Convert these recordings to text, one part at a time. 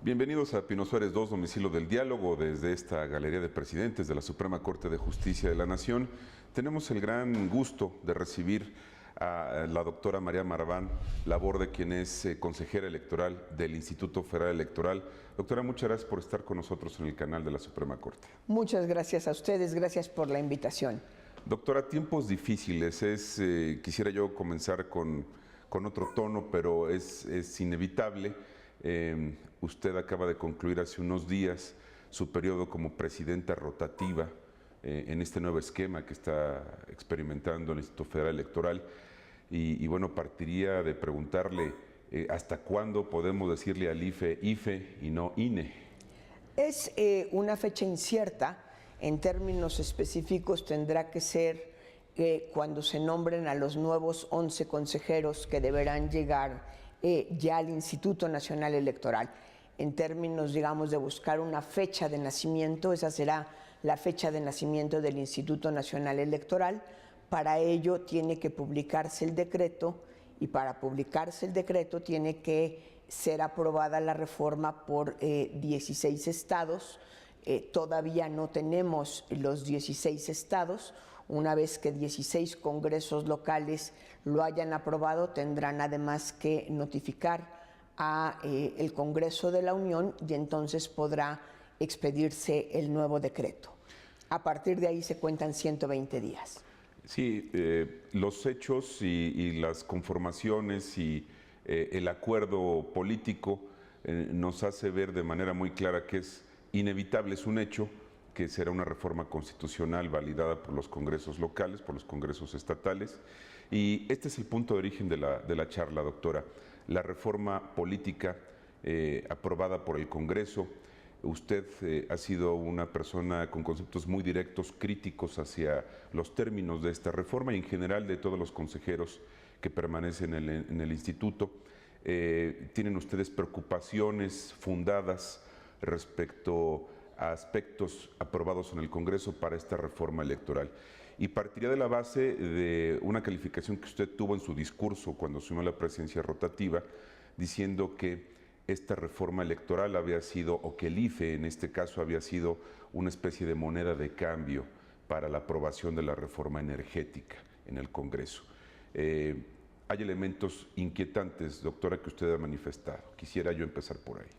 Bienvenidos a Pino Suárez II, Domicilio del Diálogo, desde esta Galería de Presidentes de la Suprema Corte de Justicia de la Nación. Tenemos el gran gusto de recibir a la doctora María Marván Laborde, quien es consejera electoral del Instituto Federal Electoral. Doctora, muchas gracias por estar con nosotros en el canal de la Suprema Corte. Muchas gracias a ustedes, gracias por la invitación. Doctora, tiempos difíciles. Quisiera yo comenzar con otro tono, pero es inevitable. Usted acaba de concluir hace unos días su periodo como presidenta rotativa en este nuevo esquema que está experimentando el Instituto Federal Electoral. Y bueno, partiría de preguntarle ¿hasta cuándo podemos decirle al IFE y no INE? Es una fecha incierta. En términos específicos tendrá que ser cuando se nombren a los nuevos 11 consejeros que deberán llegar ya al Instituto Nacional Electoral. En términos, digamos, de buscar una fecha de nacimiento, esa será la fecha de nacimiento del Instituto Nacional Electoral. Para ello tiene que publicarse el decreto, y para publicarse el decreto tiene que ser aprobada la reforma por 16 estados. Todavía no tenemos los 16 estados. Una vez que 16 congresos locales lo hayan aprobado, tendrán además que notificar a el Congreso de la Unión y entonces podrá expedirse el nuevo decreto. A partir de ahí se cuentan 120 días. Sí, los hechos y las conformaciones y el acuerdo político nos hace ver de manera muy clara que es inevitable, es un hecho, que será una reforma constitucional validada por los congresos locales, por los congresos estatales. Y este es el punto de origen de la charla, doctora. La reforma política aprobada por el Congreso. Usted ha sido una persona con conceptos muy directos, críticos hacia los términos de esta reforma y en general de todos los consejeros que permanecen en el instituto. ¿Tienen ustedes preocupaciones fundadas respecto a aspectos aprobados en el Congreso para esta reforma electoral? Y partiría de la base de una calificación que usted tuvo en su discurso cuando asumió la presidencia rotativa, diciendo que esta reforma electoral había sido, o que el IFE en este caso había sido una especie de moneda de cambio para la aprobación de la reforma energética en el Congreso. Hay elementos inquietantes, doctora, que usted ha manifestado. Quisiera yo empezar por ahí.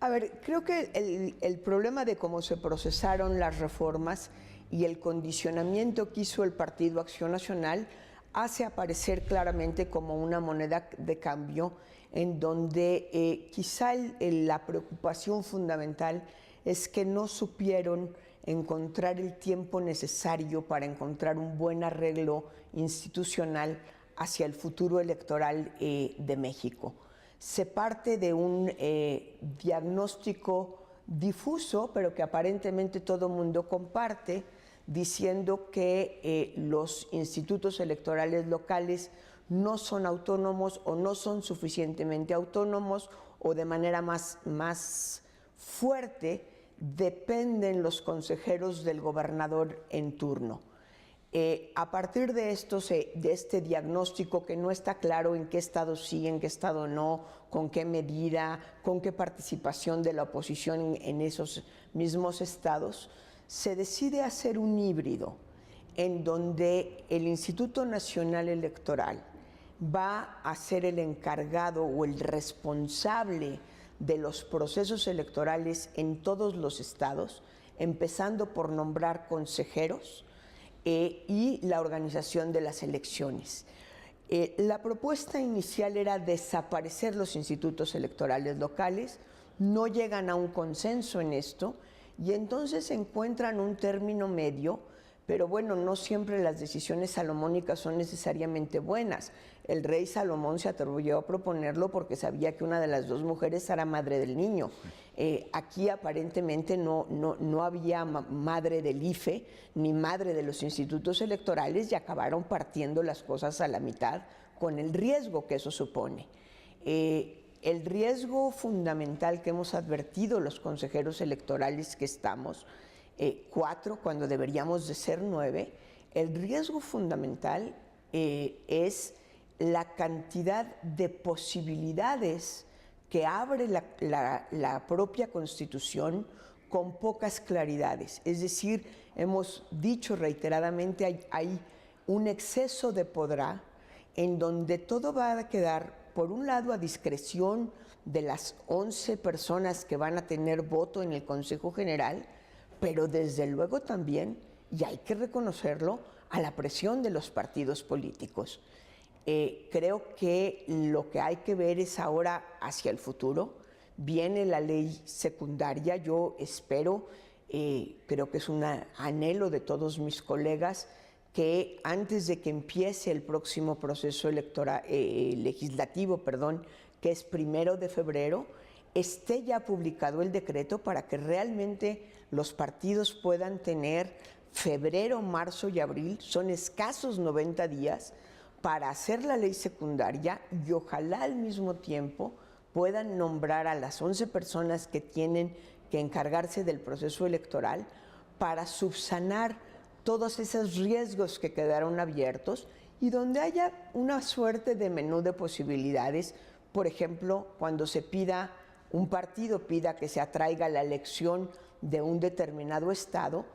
A ver, creo que el problema de cómo se procesaron las reformas y el condicionamiento que hizo el Partido Acción Nacional hace aparecer claramente como una moneda de cambio en donde quizá la preocupación fundamental es que no supieron encontrar el tiempo necesario para encontrar un buen arreglo institucional hacia el futuro electoral de México. Se parte de un diagnóstico difuso, pero que aparentemente todo el mundo comparte, diciendo que los institutos electorales locales no son autónomos o no son suficientemente autónomos o de manera más fuerte dependen los consejeros del gobernador en turno. A partir de esto, de este diagnóstico que no está claro en qué estado sí, en qué estado no, con qué medida, con qué participación de la oposición en esos mismos estados, se decide hacer un híbrido en donde el Instituto Nacional Electoral va a ser el encargado o el responsable de los procesos electorales en todos los estados, empezando por nombrar consejeros y la organización de las elecciones. La propuesta inicial era desaparecer los institutos electorales locales, no llegan a un consenso en esto y entonces encuentran un término medio, pero bueno, no siempre las decisiones salomónicas son necesariamente buenas. El rey Salomón se atrevió a proponerlo porque sabía que una de las dos mujeres era madre del niño. Aquí aparentemente no había madre del IFE ni madre de los institutos electorales y acabaron partiendo las cosas a la mitad con el riesgo que eso supone. El riesgo fundamental que hemos advertido los consejeros electorales que estamos, 4 cuando deberíamos de ser 9, el riesgo fundamental es la cantidad de posibilidades que abre la propia Constitución con pocas claridades. Es decir, hemos dicho reiteradamente, hay un exceso de podrá en donde todo va a quedar, por un lado, a discreción de las 11 personas que van a tener voto en el Consejo General, pero desde luego también, y hay que reconocerlo, a la presión de los partidos políticos. Creo que lo que hay que ver es ahora hacia el futuro. Viene la ley secundaria, yo espero, creo que es un anhelo de todos mis colegas, que antes de que empiece el próximo proceso legislativo, que es 1 de febrero, esté ya publicado el decreto para que realmente los partidos puedan tener febrero, marzo y abril, son escasos 90 días, para hacer la ley secundaria y ojalá al mismo tiempo puedan nombrar a las 11 personas que tienen que encargarse del proceso electoral para subsanar todos esos riesgos que quedaron abiertos y donde haya una suerte de menú de posibilidades. Por ejemplo, cuando un partido pida que se atraiga la elección de un determinado estado,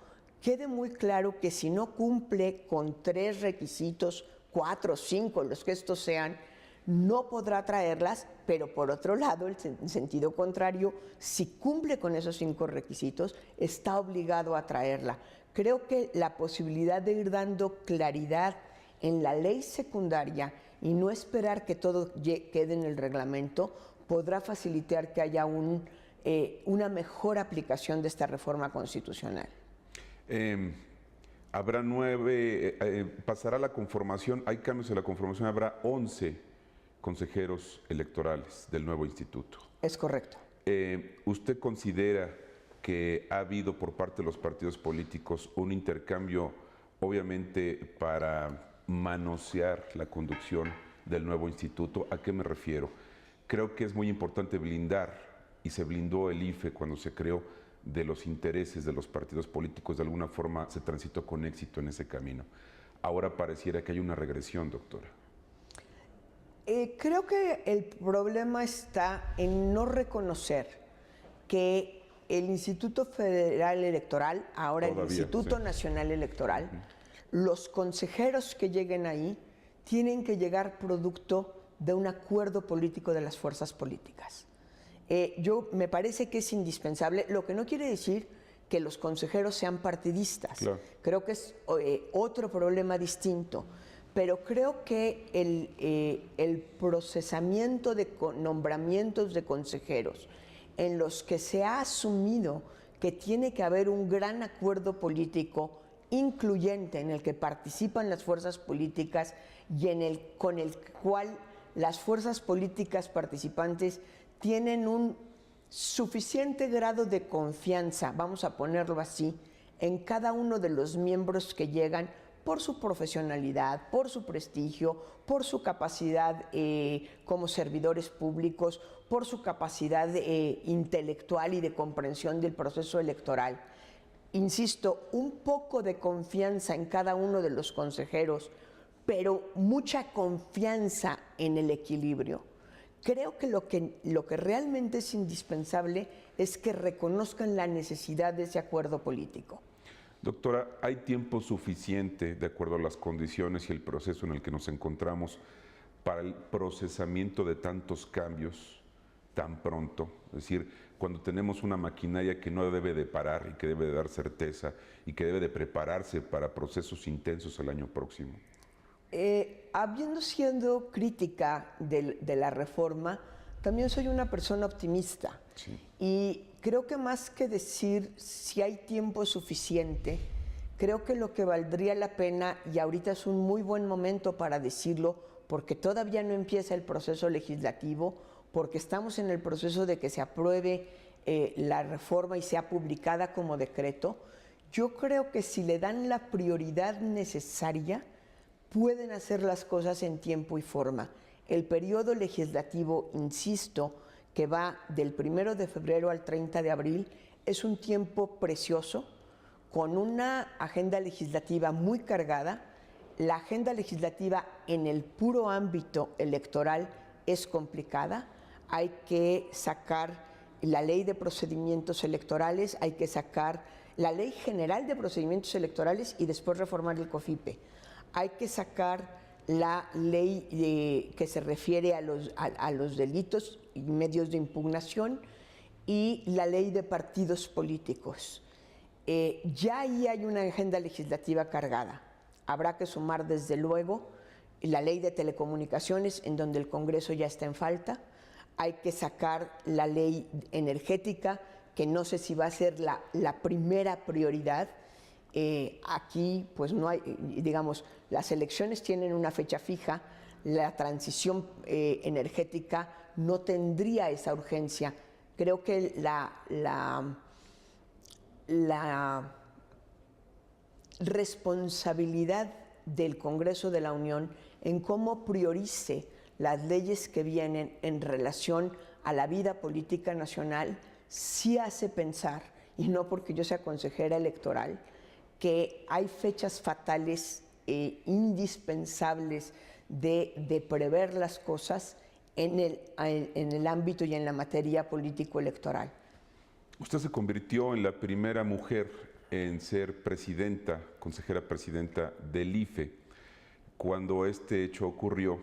quede muy claro que si no cumple con 3 requisitos, 4 o 5, los que estos sean, no podrá traerlas, pero por otro lado, en sentido contrario, si cumple con esos 5 requisitos, está obligado a traerla. Creo que la posibilidad de ir dando claridad en la ley secundaria y no esperar que todo quede en el reglamento, podrá facilitar que haya una mejor aplicación de esta reforma constitucional. Habrá pasará la conformación, hay cambios en la conformación, habrá 11 consejeros electorales del nuevo instituto. Es correcto. ¿Usted considera que ha habido por parte de los partidos políticos un intercambio, obviamente, para manosear la conducción del nuevo instituto? ¿A qué me refiero? Creo que es muy importante blindar, y se blindó el IFE cuando se creó, de los intereses de los partidos políticos. De alguna forma se transitó con éxito en ese camino. Ahora pareciera que hay una regresión, doctora. Creo que el problema está en no reconocer que el Instituto Federal Electoral, ahora el Instituto Nacional Electoral, los consejeros que lleguen ahí tienen que llegar producto de un acuerdo político de las fuerzas políticas. Me parece que es indispensable, lo que no quiere decir que los consejeros sean partidistas. Claro. Creo que es otro problema distinto, pero creo que el procesamiento de nombramientos de consejeros en los que se ha asumido que tiene que haber un gran acuerdo político incluyente en el que participan las fuerzas políticas y con el cual las fuerzas políticas participantes tienen un suficiente grado de confianza, vamos a ponerlo así, en cada uno de los miembros que llegan por su profesionalidad, por su prestigio, por su capacidad como servidores públicos, por su capacidad intelectual y de comprensión del proceso electoral. Insisto, un poco de confianza en cada uno de los consejeros, pero mucha confianza en el equilibrio. Creo que lo que realmente es indispensable es que reconozcan la necesidad de ese acuerdo político. Doctora, ¿hay tiempo suficiente, de acuerdo a las condiciones y el proceso en el que nos encontramos, para el procesamiento de tantos cambios tan pronto? Es decir, cuando tenemos una maquinaria que no debe de parar y que debe de dar certeza y que debe de prepararse para procesos intensos el año próximo. Habiendo sido crítica de la reforma, también soy una persona optimista. Sí. Y creo que más que decir si hay tiempo suficiente, creo que lo que valdría la pena, y ahorita es un muy buen momento para decirlo, porque todavía no empieza el proceso legislativo, porque estamos en el proceso de que se apruebe la reforma y sea publicada como decreto, yo creo que si le dan la prioridad necesaria, pueden hacer las cosas en tiempo y forma. El periodo legislativo, insisto, que va del 1 de febrero al 30 de abril, es un tiempo precioso, con una agenda legislativa muy cargada. La agenda legislativa en el puro ámbito electoral es complicada. hay que sacar la ley de procedimientos electorales, hay que sacar la ley general de procedimientos electorales y después reformar el COFIPE. Hay que sacar la ley que se refiere a los delitos y medios de impugnación y la ley de partidos políticos. Ya ahí hay una agenda legislativa cargada. Habrá que sumar desde luego la ley de telecomunicaciones, en donde el Congreso ya está en falta. Hay que sacar la ley energética, que no sé si va a ser la primera prioridad. Aquí pues no hay, digamos, las elecciones tienen una fecha fija, la transición energética no tendría esa urgencia. Creo que la responsabilidad del Congreso de la Unión en cómo priorice las leyes que vienen en relación a la vida política nacional sí hace pensar, y no porque yo sea consejera electoral, que hay fechas fatales indispensables de prever las cosas en el ámbito y en la materia político-electoral. Usted se convirtió en la primera mujer en ser presidenta, consejera presidenta del IFE. Cuando este hecho ocurrió,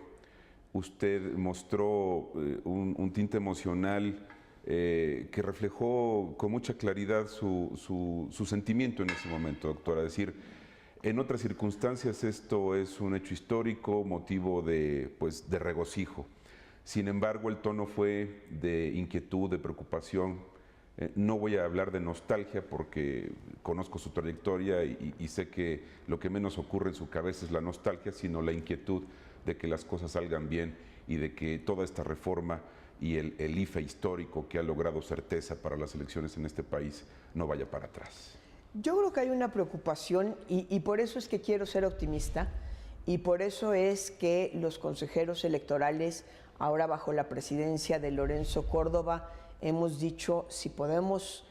usted mostró un tinte emocional que reflejó con mucha claridad su sentimiento en ese momento, doctora. Es decir, en otras circunstancias esto es un hecho histórico, motivo de regocijo. Sin embargo, el tono fue de inquietud, de preocupación. No voy a hablar de nostalgia porque conozco su trayectoria y sé que lo que menos ocurre en su cabeza es la nostalgia, sino la inquietud de que las cosas salgan bien y de que toda esta reforma y el IFE histórico que ha logrado certeza para las elecciones en este país no vaya para atrás. Yo creo que hay una preocupación y por eso es que quiero ser optimista y por eso es que los consejeros electorales, ahora bajo la presidencia de Lorenzo Córdoba, hemos dicho si podemos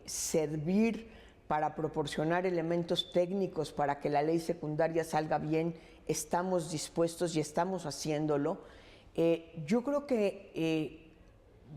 servir para proporcionar elementos técnicos para que la ley secundaria salga bien, estamos dispuestos y estamos haciéndolo. Yo creo que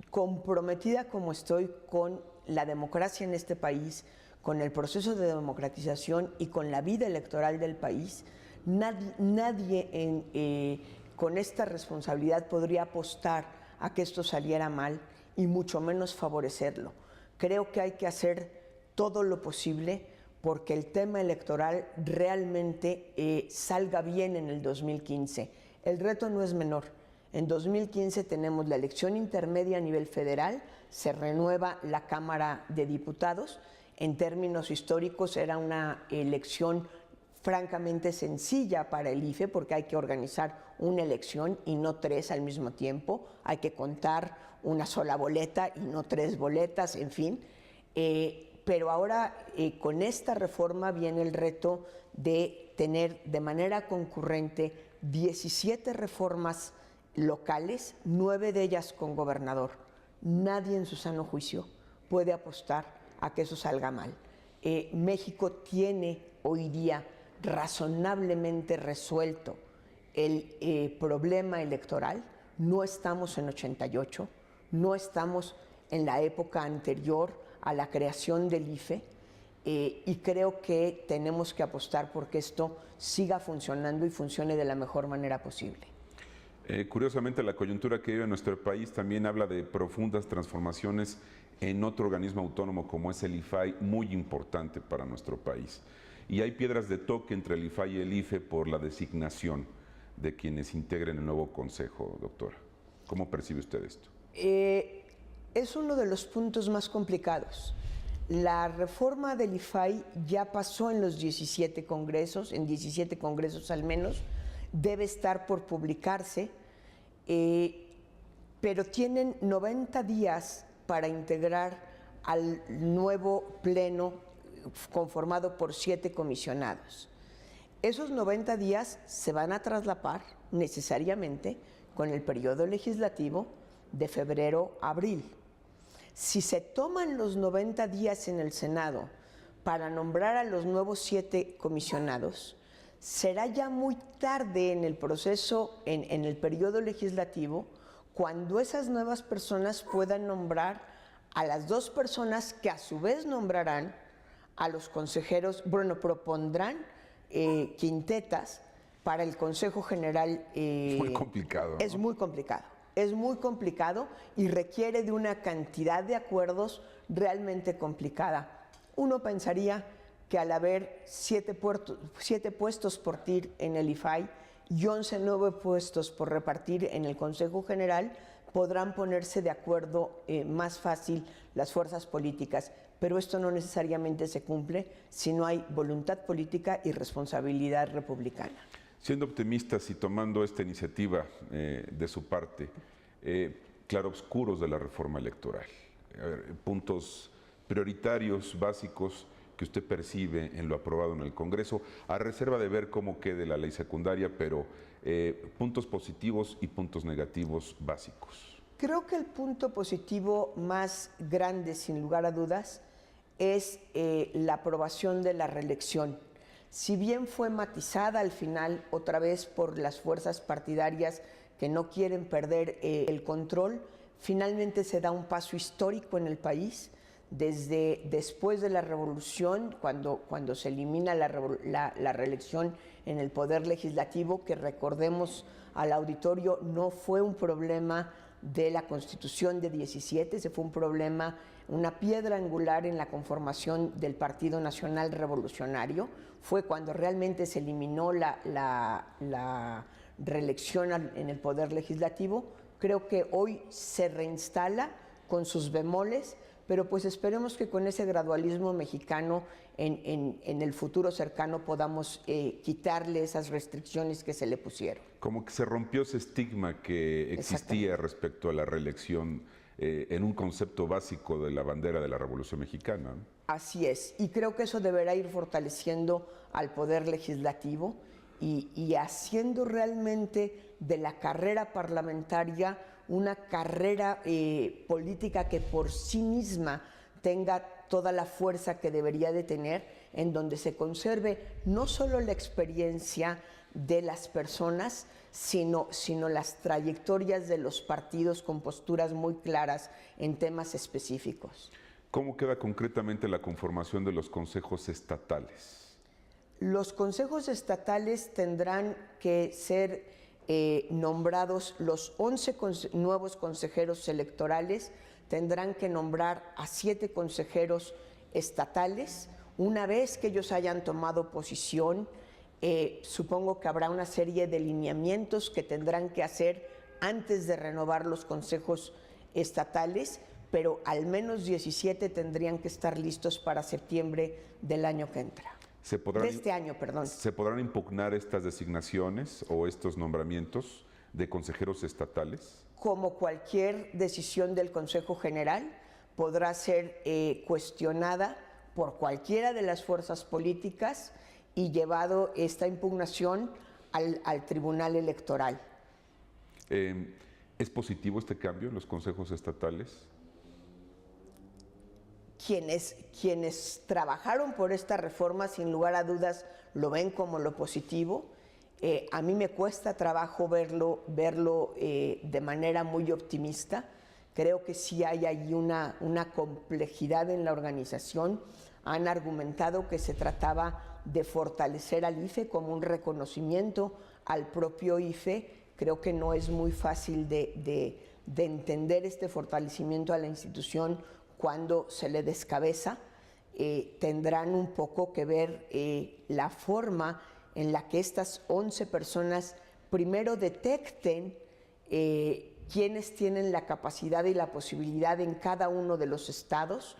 comprometida como estoy con la democracia en este país, con el proceso de democratización y con la vida electoral del país, nadie con esta responsabilidad podría apostar a que esto saliera mal y mucho menos favorecerlo. Creo que hay que hacer todo lo posible porque el tema electoral realmente salga bien en el 2015. El reto no es menor. En 2015 tenemos la elección intermedia a nivel federal, se renueva la Cámara de Diputados. En términos históricos era una elección francamente sencilla para el IFE porque hay que organizar una elección y no tres al mismo tiempo, hay que contar una sola boleta y no tres boletas, en fin. Pero ahora con esta reforma viene el reto de tener de manera concurrente 17 reformas locales, 9 de ellas con gobernador. Nadie en su sano juicio puede apostar a que eso salga mal. México tiene hoy día razonablemente resuelto el problema electoral. No estamos en 88, no estamos en la época anterior a la creación del IFE y creo que tenemos que apostar porque esto siga funcionando y funcione de la mejor manera posible. Curiosamente, la coyuntura que vive nuestro país también habla de profundas transformaciones en otro organismo autónomo como es el IFAI, muy importante para nuestro país. Y hay piedras de toque entre el IFAI y el IFE por la designación de quienes integren el nuevo consejo, doctora. ¿Cómo percibe usted esto? Es uno de los puntos más complicados. La reforma del IFAI ya pasó en los 17 congresos, en 17 congresos al menos, debe estar por publicarse, pero tienen 90 días para integrar al nuevo pleno conformado por 7 comisionados. Esos 90 días se van a traslapar necesariamente con el periodo legislativo de febrero a abril. Si se toman los 90 días en el Senado para nombrar a los nuevos 7 comisionados, será ya muy tarde en el proceso, en el periodo legislativo, cuando esas nuevas personas puedan nombrar a las 2 personas que a su vez nombrarán a los consejeros, bueno, propondrán quintetas para el Consejo General. Es muy complicado, ¿no? Es muy complicado. Es muy complicado y requiere de una cantidad de acuerdos realmente complicada. Uno pensaría que al haber 7 puestos por TIR en el IFAI y 11 nuevos puestos por repartir en el Consejo General, podrán ponerse de acuerdo más fácil las fuerzas políticas, pero esto no necesariamente se cumple si no hay voluntad política y responsabilidad republicana. Siendo optimistas y tomando esta iniciativa de su parte, claroscuros de la reforma electoral, puntos prioritarios, básicos, que usted percibe en lo aprobado en el Congreso, a reserva de ver cómo quede la ley secundaria, pero puntos positivos y puntos negativos básicos. Creo que el punto positivo más grande, sin lugar a dudas, es la aprobación de la reelección. Si bien fue matizada al final otra vez por las fuerzas partidarias que no quieren perder el control, finalmente se da un paso histórico en el país. Desde después de la revolución, cuando se elimina la reelección en el Poder Legislativo, que recordemos al auditorio, no fue un problema de la Constitución de 17, ese fue un problema, una piedra angular en la conformación del Partido Nacional Revolucionario. Fue cuando realmente se eliminó la reelección en el Poder Legislativo. Creo que hoy se reinstala con sus bemoles, pero pues esperemos que con ese gradualismo mexicano en el futuro cercano podamos quitarle esas restricciones que se le pusieron. Como que se rompió ese estigma que existía respecto a la reelección en un concepto básico de la bandera de la Revolución Mexicana, ¿no? Así es, y creo que eso deberá ir fortaleciendo al Poder Legislativo y haciendo realmente de la carrera parlamentaria una carrera política que por sí misma tenga toda la fuerza que debería de tener, en donde se conserve no solo la experiencia de las personas, sino las trayectorias de los partidos con posturas muy claras en temas específicos. ¿Cómo queda concretamente la conformación de los consejos estatales? Los consejos estatales tendrán que ser nombrados los 11 nuevos consejeros electorales, tendrán que nombrar a 7 consejeros estatales. Una vez que ellos hayan tomado posición, supongo que habrá una serie de lineamientos que tendrán que hacer antes de renovar los consejos estatales, pero al menos 17 tendrían que estar listos para septiembre del año que entra. De este año, perdón. ¿Se podrán impugnar estas designaciones o estos nombramientos de consejeros estatales? Como cualquier decisión del Consejo General, podrá ser cuestionada por cualquiera de las fuerzas políticas y llevado esta impugnación al Tribunal Electoral. ¿Es positivo este cambio en los consejos estatales? Quienes trabajaron por esta reforma, sin lugar a dudas, lo ven como lo positivo. A mí me cuesta trabajo verlo de manera muy optimista. Creo que sí hay allí una complejidad en la organización. Han argumentado que se trataba de fortalecer al IFE como un reconocimiento al propio IFE. Creo que no es muy fácil de entender este fortalecimiento a la institución cuando se le descabeza. Tendrán un poco que ver la forma en la que estas 11 personas primero detecten quienes tienen la capacidad y la posibilidad en cada uno de los estados,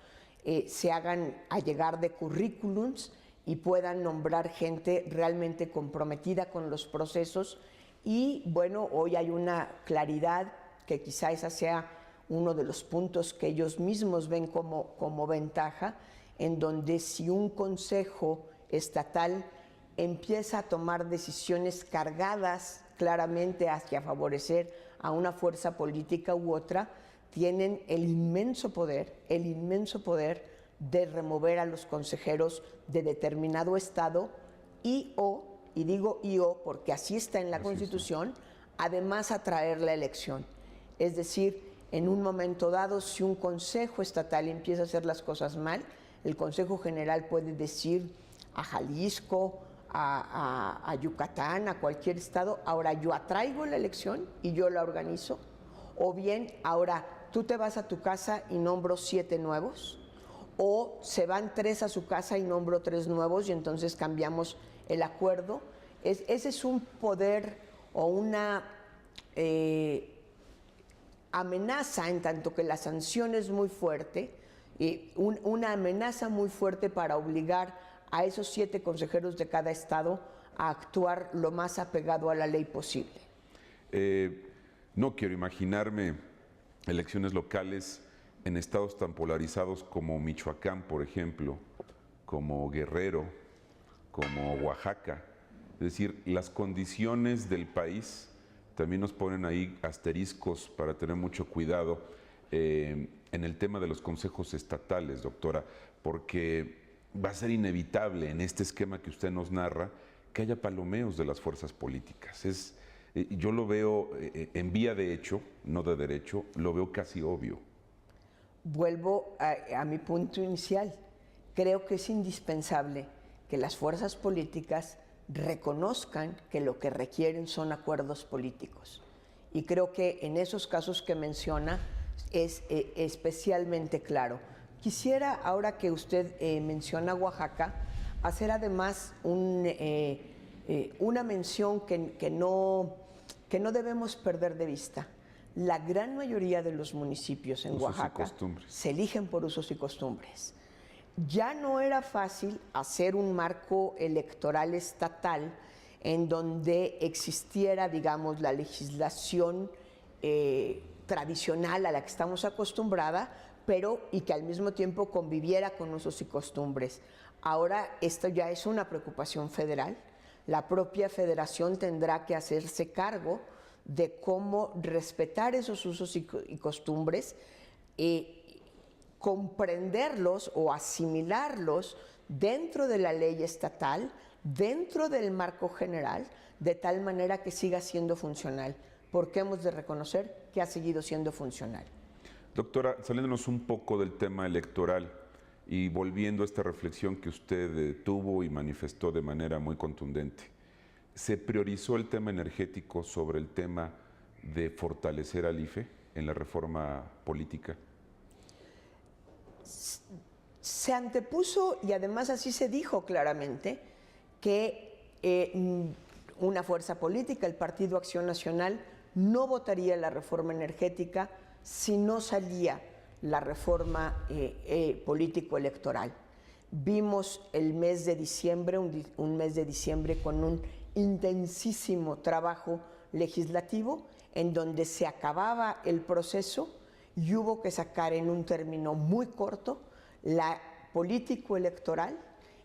se hagan allegar de currículums y puedan nombrar gente realmente comprometida con los procesos. Y bueno, hoy hay una claridad que quizá esa sea uno de los puntos que ellos mismos ven como ventaja, en donde si un consejo estatal empieza a tomar decisiones cargadas claramente hacia favorecer a una fuerza política u otra, tienen el inmenso poder de remover a los consejeros de determinado estado y digo porque así está en la Constitución, además atraer la elección. Es decir, en un momento dado, si un consejo estatal empieza a hacer las cosas mal, el Consejo General puede decir a Jalisco, a Yucatán, a cualquier estado, ahora yo atraigo la elección y yo la organizo, o bien ahora tú te vas a tu casa y nombro 7 nuevos, o se van 3 a su casa y nombro 3 nuevos y entonces cambiamos el acuerdo. Ese es un poder o una amenaza, en tanto que la sanción es muy fuerte, una amenaza muy fuerte para obligar a esos 7 consejeros de cada estado a actuar lo más apegado a la ley posible. No quiero imaginarme elecciones locales en estados tan polarizados como Michoacán, por ejemplo, como Guerrero, como Oaxaca. Es decir, las condiciones del país también nos ponen ahí asteriscos para tener mucho cuidado en el tema de los consejos estatales, doctora, porque va a ser inevitable en este esquema que usted nos narra que haya palomeos de las fuerzas políticas. Yo lo veo en vía de hecho, no de derecho, lo veo casi obvio. Vuelvo a mi punto inicial. Creo que es indispensable que las fuerzas políticas reconozcan que lo que requieren son acuerdos políticos. Y creo que en esos casos que menciona es especialmente claro. Quisiera, ahora que usted menciona Oaxaca, hacer además una mención que no debemos perder de vista. La gran mayoría de los municipios en Oaxaca se eligen por usos y costumbres. Ya no era fácil hacer un marco electoral estatal en donde existiera, digamos, la legislación tradicional a la que estamos acostumbrada, y que al mismo tiempo conviviera con usos y costumbres. Ahora esto ya es una preocupación federal. La propia federación tendrá que hacerse cargo de cómo respetar esos usos y costumbres, comprenderlos o asimilarlos dentro de la ley estatal, dentro del marco general, de tal manera que siga siendo funcional, porque hemos de reconocer que ha seguido siendo funcional. Doctora, saliéndonos un poco del tema electoral y volviendo a esta reflexión que usted tuvo y manifestó de manera muy contundente, ¿se priorizó el tema energético sobre el tema de fortalecer al IFE en la reforma política? Se antepuso, y además así se dijo claramente, que una fuerza política, el Partido Acción Nacional, no votaría la reforma energética si no salía la reforma político-electoral. Vimos el mes de diciembre, un mes de diciembre con un intensísimo trabajo legislativo en donde se acababa el proceso y hubo que sacar en un término muy corto la político-electoral,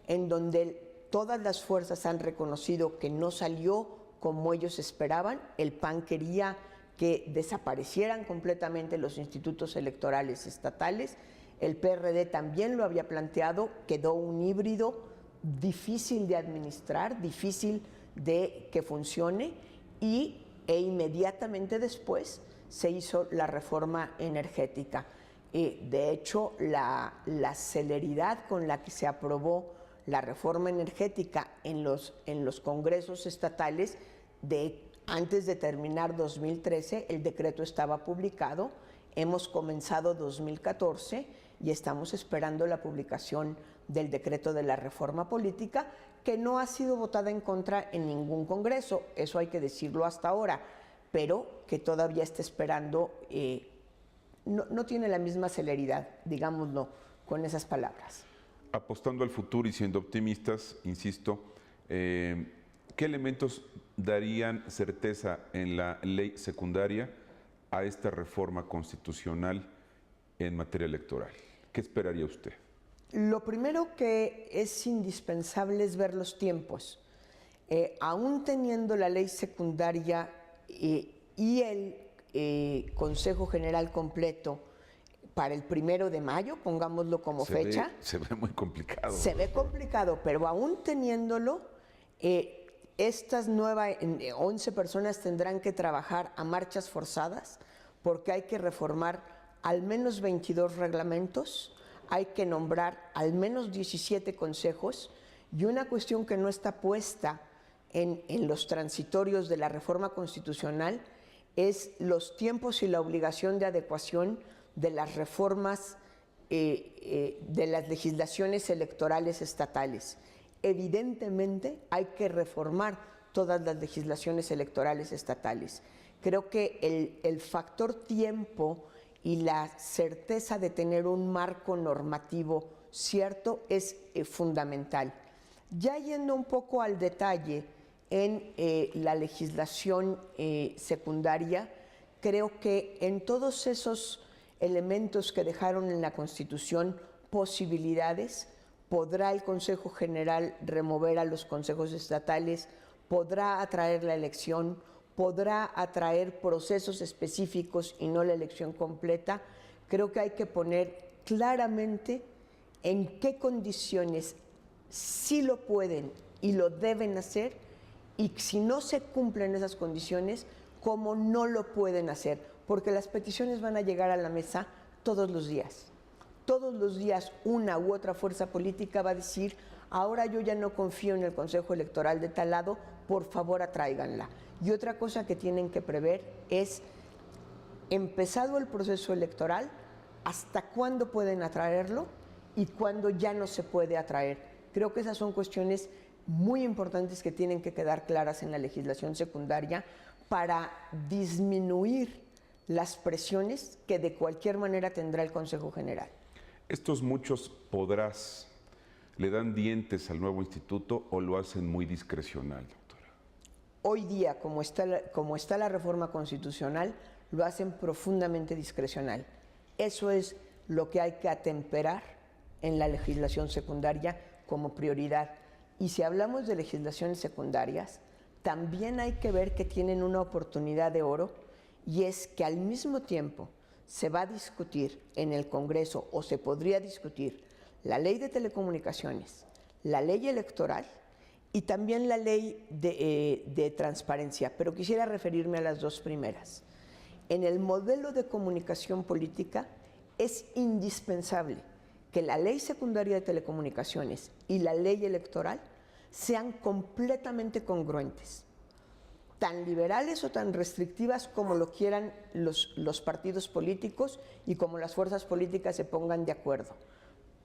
en donde todas las fuerzas han reconocido que no salió como ellos esperaban. El PAN quería que desaparecieran completamente los institutos electorales estatales. El PRD también lo había planteado, quedó un híbrido difícil de administrar, difícil de que funcione, e inmediatamente después se hizo la reforma energética. De hecho, la celeridad con la que se aprobó la reforma energética en los congresos estatales, antes de terminar 2013, el decreto estaba publicado, hemos comenzado 2014 y estamos esperando la publicación del decreto de la reforma política, que no ha sido votada en contra en ningún congreso, eso hay que decirlo hasta ahora, pero que todavía está esperando, no tiene la misma celeridad, digámoslo con esas palabras. Apostando al futuro y siendo optimistas, insisto, ¿qué elementos darían certeza en la ley secundaria a esta reforma constitucional en materia electoral? ¿Qué esperaría usted? Lo primero que es indispensable es ver los tiempos. Aún teniendo la ley secundaria y el Consejo General completo para el 1 de mayo, pongámoslo como fecha. Se ve muy complicado. Se ve complicado, pero aún teniéndolo, estas 11 personas tendrán que trabajar a marchas forzadas porque hay que reformar al menos 22 reglamentos, hay que nombrar al menos 17 consejos, y una cuestión que no está puesta en los transitorios de la reforma constitucional es los tiempos y la obligación de adecuación de las reformas de las legislaciones electorales estatales. Evidentemente hay que reformar todas las legislaciones electorales estatales. Creo que el factor tiempo y la certeza de tener un marco normativo cierto es fundamental. Ya yendo un poco al detalle en la legislación secundaria, creo que en todos esos elementos que dejaron en la Constitución posibilidades, podrá el Consejo General remover a los consejos estatales, podrá atraer la elección, podrá atraer procesos específicos y no la elección completa. Creo que hay que poner claramente en qué condiciones sí lo pueden y lo deben hacer, y si no se cumplen esas condiciones, cómo no lo pueden hacer, porque las peticiones van a llegar a la mesa todos los días. Todos los días una u otra fuerza política va a decir: ahora yo ya no confío en el Consejo Electoral de tal lado, por favor atráiganla. Y otra cosa que tienen que prever es, empezado el proceso electoral, hasta cuándo pueden atraerlo y cuándo ya no se puede atraer. Creo que esas son cuestiones muy importantes que tienen que quedar claras en la legislación secundaria para disminuir las presiones que de cualquier manera tendrá el Consejo General. ¿Estos muchos podrás le dan dientes al nuevo instituto o lo hacen muy discrecional, doctora? Hoy día, como está la reforma constitucional, lo hacen profundamente discrecional. Eso es lo que hay que atemperar en la legislación secundaria como prioridad. Y si hablamos de legislaciones secundarias, también hay que ver que tienen una oportunidad de oro, y es que al mismo tiempo se va a discutir en el Congreso, o se podría discutir, la ley de telecomunicaciones, la ley electoral y también la ley de transparencia, pero quisiera referirme a las dos primeras. En el modelo de comunicación política es indispensable que la ley secundaria de telecomunicaciones y la ley electoral sean completamente congruentes, tan liberales o tan restrictivas como lo quieran los partidos políticos y como las fuerzas políticas se pongan de acuerdo,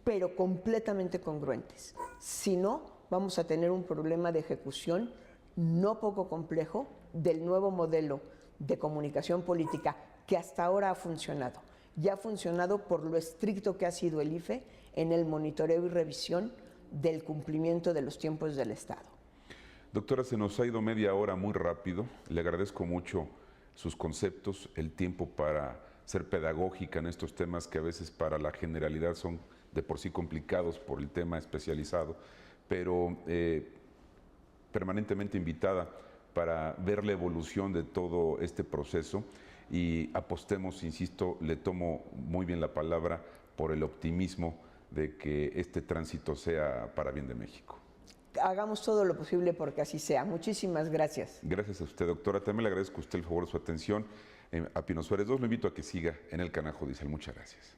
pero completamente congruentes. Si no, vamos a tener un problema de ejecución no poco complejo del nuevo modelo de comunicación política que hasta ahora ha funcionado. Ya ha funcionado por lo estricto que ha sido el IFE en el monitoreo y revisión del cumplimiento de los tiempos del Estado. Doctora, se nos ha ido media hora muy rápido. Le agradezco mucho sus conceptos, el tiempo para ser pedagógica en estos temas que a veces para la generalidad son de por sí complicados por el tema especializado, pero permanentemente invitada para ver la evolución de todo este proceso, y apostemos, insisto, le tomo muy bien la palabra, por el optimismo de que este tránsito sea para bien de México. Hagamos todo lo posible porque así sea. Muchísimas gracias. Gracias a usted, doctora. También le agradezco a usted el favor de su atención. A Pino Suárez 2 lo invito a que siga en el canal judicial. Muchas gracias.